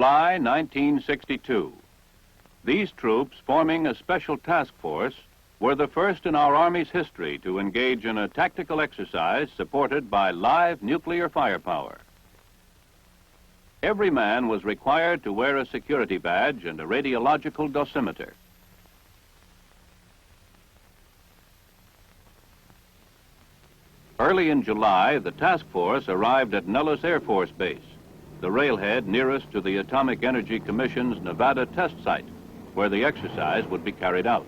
July 1962. These troops, forming a special task force, were the first in our Army's history to engage in a tactical exercise supported by live nuclear firepower. Every man was required to wear a security badge and a radiological dosimeter. Early in July, the task force arrived at Nellis Air Force Base, the railhead nearest to the Atomic Energy Commission's Nevada test site, where the exercise would be carried out.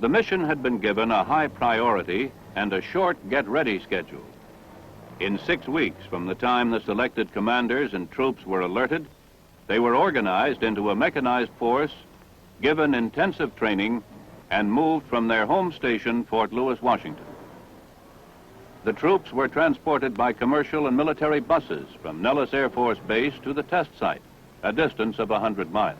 The mission had been given a high priority and a short get-ready schedule. In 6 weeks from the time the selected commanders and troops were alerted, they were organized into a mechanized force, given intensive training, and moved from their home station, Fort Lewis, Washington. The troops were transported by commercial and military buses from Nellis Air Force Base to the test site, a distance of 100 miles.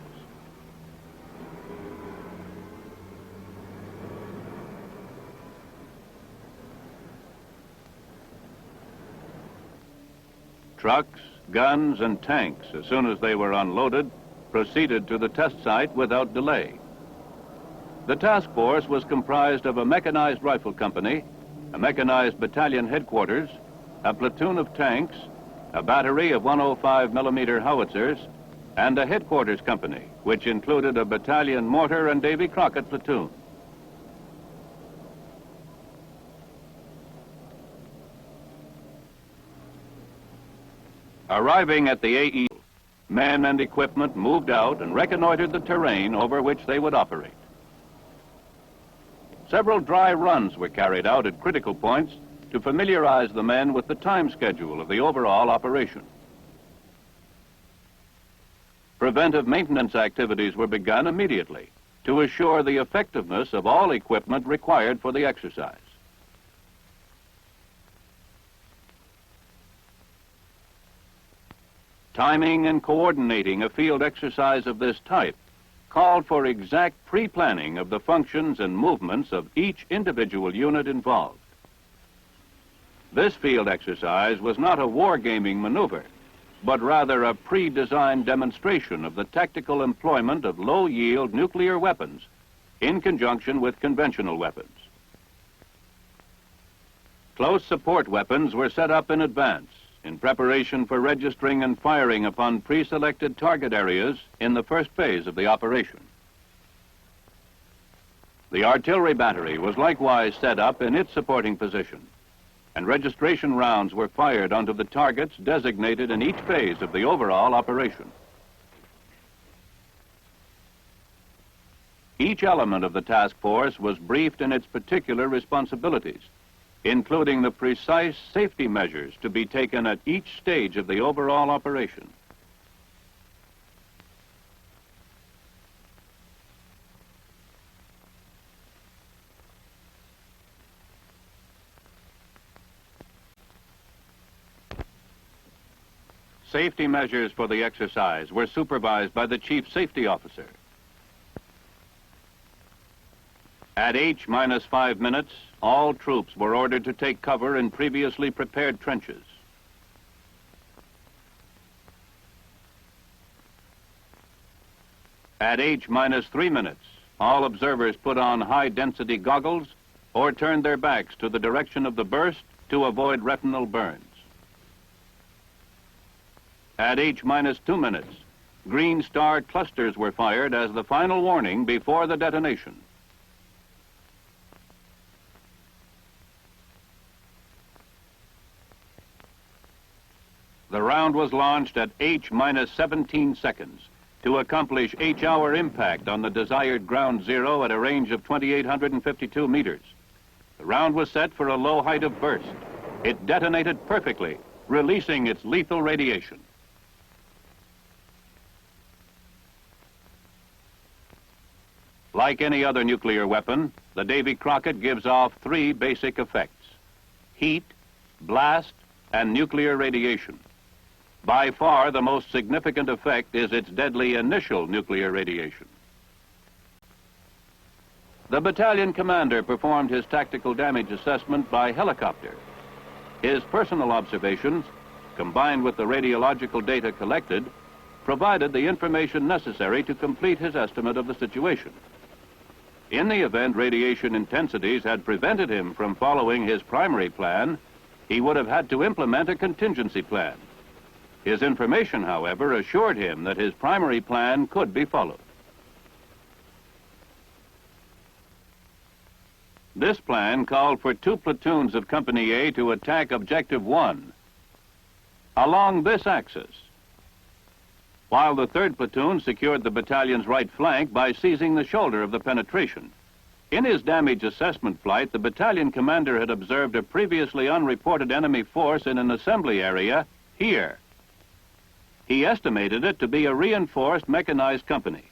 Trucks, guns, and tanks, as soon as they were unloaded, proceeded to the test site without delay. The task force was comprised of a mechanized rifle company, a mechanized battalion headquarters, a platoon of tanks, a battery of 105 millimeter howitzers, and a headquarters company, which included a battalion mortar and Davy Crockett platoon. Arriving at the AE, men and equipment moved out and reconnoitered the terrain over which they would operate. Several dry runs were carried out at critical points to familiarize the men with the time schedule of the overall operation. Preventive maintenance activities were begun immediately to assure the effectiveness of all equipment required for the exercise. Timing and coordinating a field exercise of this type called for exact pre-planning of the functions and movements of each individual unit involved. This field exercise was not a wargaming maneuver, but rather a pre-designed demonstration of the tactical employment of low-yield nuclear weapons in conjunction with conventional weapons. Close support weapons were set up in advance in preparation for registering and firing upon pre-selected target areas in the first phase of the operation. The artillery battery was likewise set up in its supporting position, and registration rounds were fired onto the targets designated in each phase of the overall operation. Each element of the task force was briefed in its particular responsibilities, including the precise safety measures to be taken at each stage of the overall operation. Safety measures for the exercise were supervised by the Chief Safety Officer. At H-5 minutes, all troops were ordered to take cover in previously prepared trenches. At H-3 minutes, all observers put on high-density goggles or turned their backs to the direction of the burst to avoid retinal burns. At H-2 minutes, green star clusters were fired as the final warning before the detonation. The round was launched at H-17 seconds to accomplish H-hour impact on the desired ground zero at a range of 2,852 meters. The round was set for a low height of burst. It detonated perfectly, releasing its lethal radiation. Like any other nuclear weapon, the Davy Crockett gives off 3 basic effects: heat, blast, and nuclear radiation. By far, the most significant effect is its deadly initial nuclear radiation. The battalion commander performed his tactical damage assessment by helicopter. His personal observations, combined with the radiological data collected, provided the information necessary to complete his estimate of the situation. In the event radiation intensities had prevented him from following his primary plan, he would have had to implement a contingency plan. His information, however, assured him that his primary plan could be followed. This plan called for 2 platoons of Company A to attack Objective 1 along this axis, while the 3rd platoon secured the battalion's right flank by seizing the shoulder of the penetration. In his damage assessment flight, the battalion commander had observed a previously unreported enemy force in an assembly area here. He estimated it to be a reinforced mechanized company.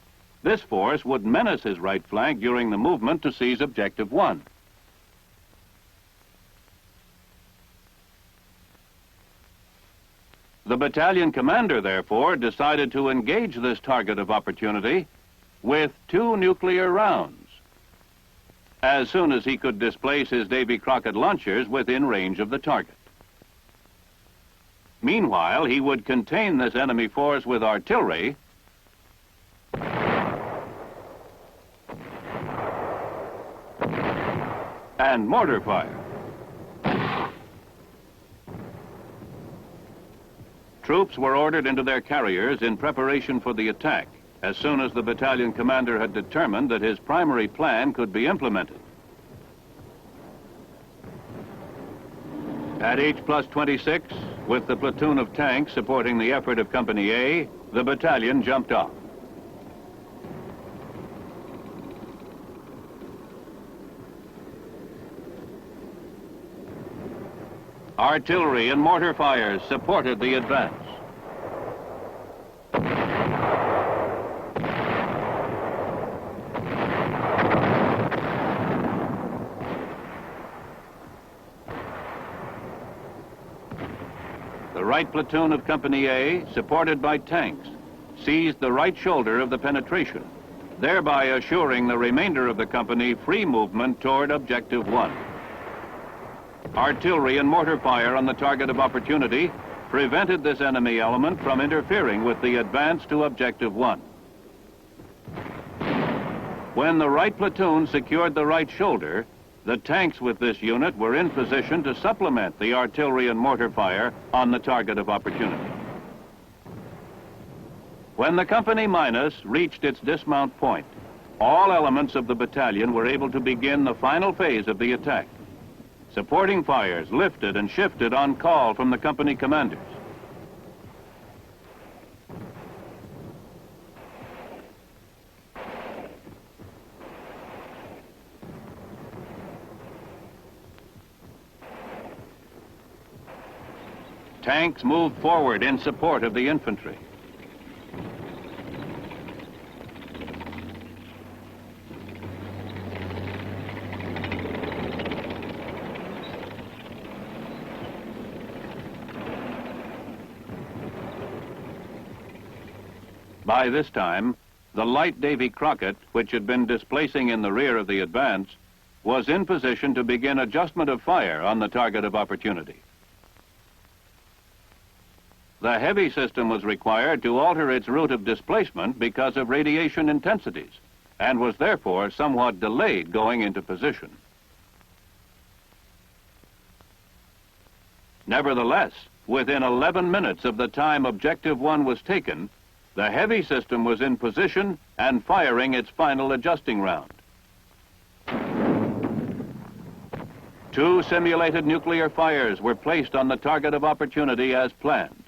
This force would menace his right flank during the movement to seize Objective 1. The battalion commander, therefore, decided to engage this target of opportunity with 2 nuclear rounds as soon as he could displace his Davy Crockett launchers within range of the target. Meanwhile, he would contain this enemy force with artillery and mortar fire. Troops were ordered into their carriers in preparation for the attack as soon as the battalion commander had determined that his primary plan could be implemented. At H+26, with the platoon of tanks supporting the effort of Company A, the battalion jumped off. Artillery and mortar fires supported the advance. The right platoon of Company A, supported by tanks, seized the right shoulder of the penetration, thereby assuring the remainder of the company free movement toward Objective 1. Artillery and mortar fire on the target of opportunity prevented this enemy element from interfering with the advance to Objective 1. When the right platoon secured the right shoulder, the tanks with this unit were in position to supplement the artillery and mortar fire on the target of opportunity. When the Company Minus reached its dismount point, all elements of the battalion were able to begin the final phase of the attack. Supporting fires lifted and shifted on call from the company commanders. Tanks moved forward in support of the infantry. By this time, the light Davy Crockett, which had been displacing in the rear of the advance, was in position to begin adjustment of fire on the target of opportunity. The heavy system was required to alter its route of displacement because of radiation intensities, and was therefore somewhat delayed going into position. Nevertheless, within 11 minutes of the time Objective 1 was taken, the heavy system was in position and firing its final adjusting round. 2 simulated nuclear fires were placed on the target of opportunity as planned.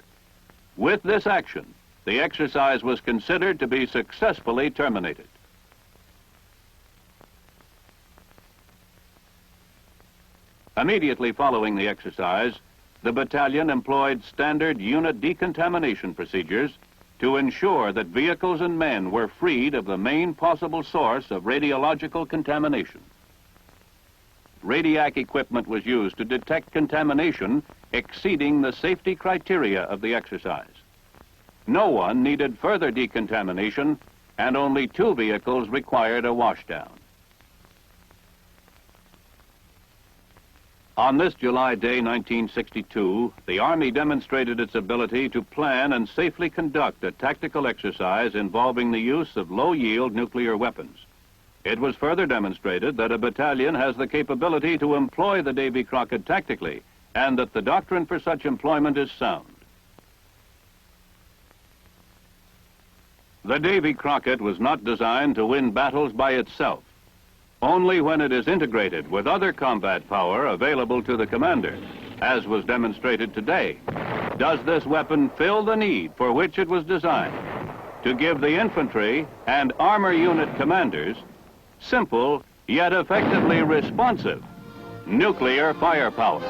With this action, the exercise was considered to be successfully terminated. Immediately following the exercise, the battalion employed standard unit decontamination procedures to ensure that vehicles and men were freed of the main possible source of radiological contamination. Radiac equipment was used to detect contamination exceeding the safety criteria of the exercise. No one needed further decontamination, and only 2 vehicles required a washdown. On this July day, 1962, the Army demonstrated its ability to plan and safely conduct a tactical exercise involving the use of low-yield nuclear weapons. It was further demonstrated that a battalion has the capability to employ the Davy Crockett tactically, and that the doctrine for such employment is sound. The Davy Crockett was not designed to win battles by itself. Only when it is integrated with other combat power available to the commander, as was demonstrated today, does this weapon fill the need for which it was designed, to give the infantry and armor unit commanders simple yet effectively responsive nuclear firepower.